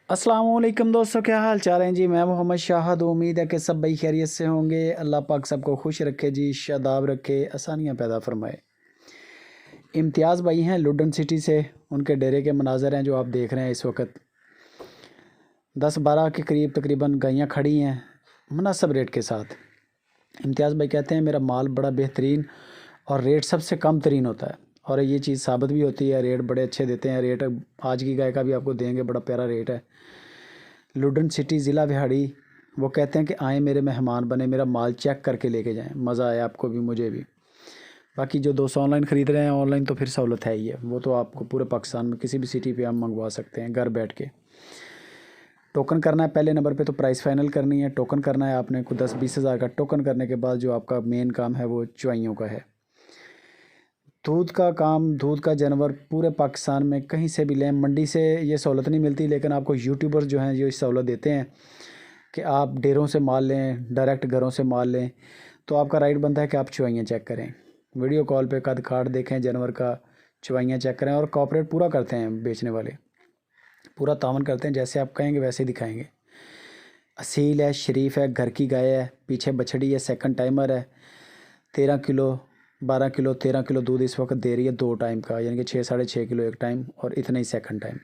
अस्सलाम वालेकुम दोस्तों, क्या हाल चाल हैं जी। मैं मोहम्मद शाहद। उम्मीद है कि सब भाई खैरियत से होंगे। अल्लाह पाक सबको खुश रखे जी, शादाब रखे, आसानियाँ पैदा फरमाए। इम्तियाज़ भाई हैं लुडन सिटी से। उनके डेरे के मनाज़र हैं जो आप देख रहे हैं इस वक्त। 10-12 के करीब तकरीबन गायें खड़ी हैं मुनासिब रेट के साथ। इम्तियाज़ भाई कहते हैं मेरा माल बड़ा बेहतरीन और रेट सबसे कम तरीन होता है, और ये चीज़ साबित भी होती है। रेट बड़े अच्छे देते हैं। रेट आज की गाय का भी आपको देंगे, बड़ा प्यारा रेट है। लुडन सिटी ज़िला विहाड़ी। वो कहते हैं कि आएँ मेरे मेहमान बने, मेरा माल चेक करके लेके जाएं। मज़ा आया आपको भी, मुझे भी। बाकी जो दोस्त ऑनलाइन ख़रीद रहे हैं, ऑनलाइन तो फिर सहूलत है ही है। वो तो आपको पूरे पाकिस्तान में किसी भी सिटी पे आप मंगवा सकते हैं घर बैठ के। टोकन करना है पहले नंबर पे, तो प्राइस फाइनल करनी है। टोकन करना है आपने को 10-20 हज़ार का। टोकन करने के बाद जो आपका मेन काम है वो चुवाइयों का है। दूध का काम, दूध का जानवर पूरे पाकिस्तान में कहीं से भी लें। मंडी से ये सहूलत नहीं मिलती, लेकिन आपको यूट्यूबर्स जो हैं ये सहूलत देते हैं कि आप डेरों से माल लें, डायरेक्ट घरों से माल लें। तो आपका राइट बनता है कि आप चुवाइयाँ चेक करें, वीडियो कॉल पे कद काट देखें जानवर का, चुवाइयाँ चेक करें। और कॉपरेट पूरा करते हैं बेचने वाले, पूरा तावन करते हैं। जैसे आप कहेंगे वैसे ही दिखाएंगे। असील है, शरीफ है, घर की गाय है, पीछे बछड़ी है, सेकंड टाइमर है। 13 किलो, 12 किलो, 13 किलो दूध इस वक्त दे रही है 2 टाइम का, यानी कि 6-6.5 किलो एक टाइम और इतना ही सेकंड टाइम।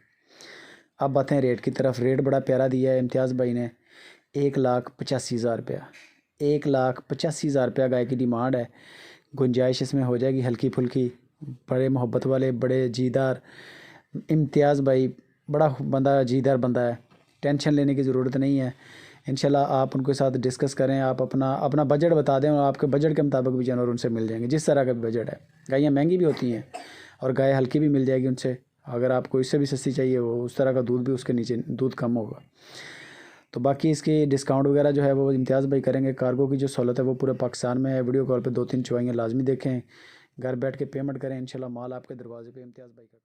अब आते हैं रेट की तरफ। रेट बड़ा प्यारा दिया है इम्तियाज़ भाई ने, 1,85,000 रुपया। 1,85,000 रुपया गाय की डिमांड है। गुंजाइश इसमें हो जाएगी हल्की फुल्की। बड़े मोहब्बत वाले, बड़े जीदार इम्तियाज़ भाई, बड़ा बंदा, जीदार बंदा है। टेंशन लेने की ज़रूरत नहीं है। इंशाल्लाह आप उनके साथ डिस्कस करें, आप अपना अपना बजट बता दें और आपके बजट के मुताबिक भी जानवर उनसे मिल जाएंगे, जिस तरह का भी बजट है। गायें महंगी भी होती हैं और गाय हल्की भी मिल जाएगी उनसे। अगर आपको इससे भी सस्ती चाहिए, वो उस तरह का दूध भी, उसके नीचे दूध कम होगा। तो बाकी इसकी डिस्काउंट वगैरह जो है वो इम्तियाज़ भाई करेंगे। कार्गो की जो सहूलत है वो पूरे पाकिस्तान में है। वीडियो कॉल पे 2-3 चुवाइयाँ लाजमी देखें, घर बैठ के पेमेंट करें, इंशाल्लाह माल आपके दरवाजे पे। इम्तियाज़ भाई का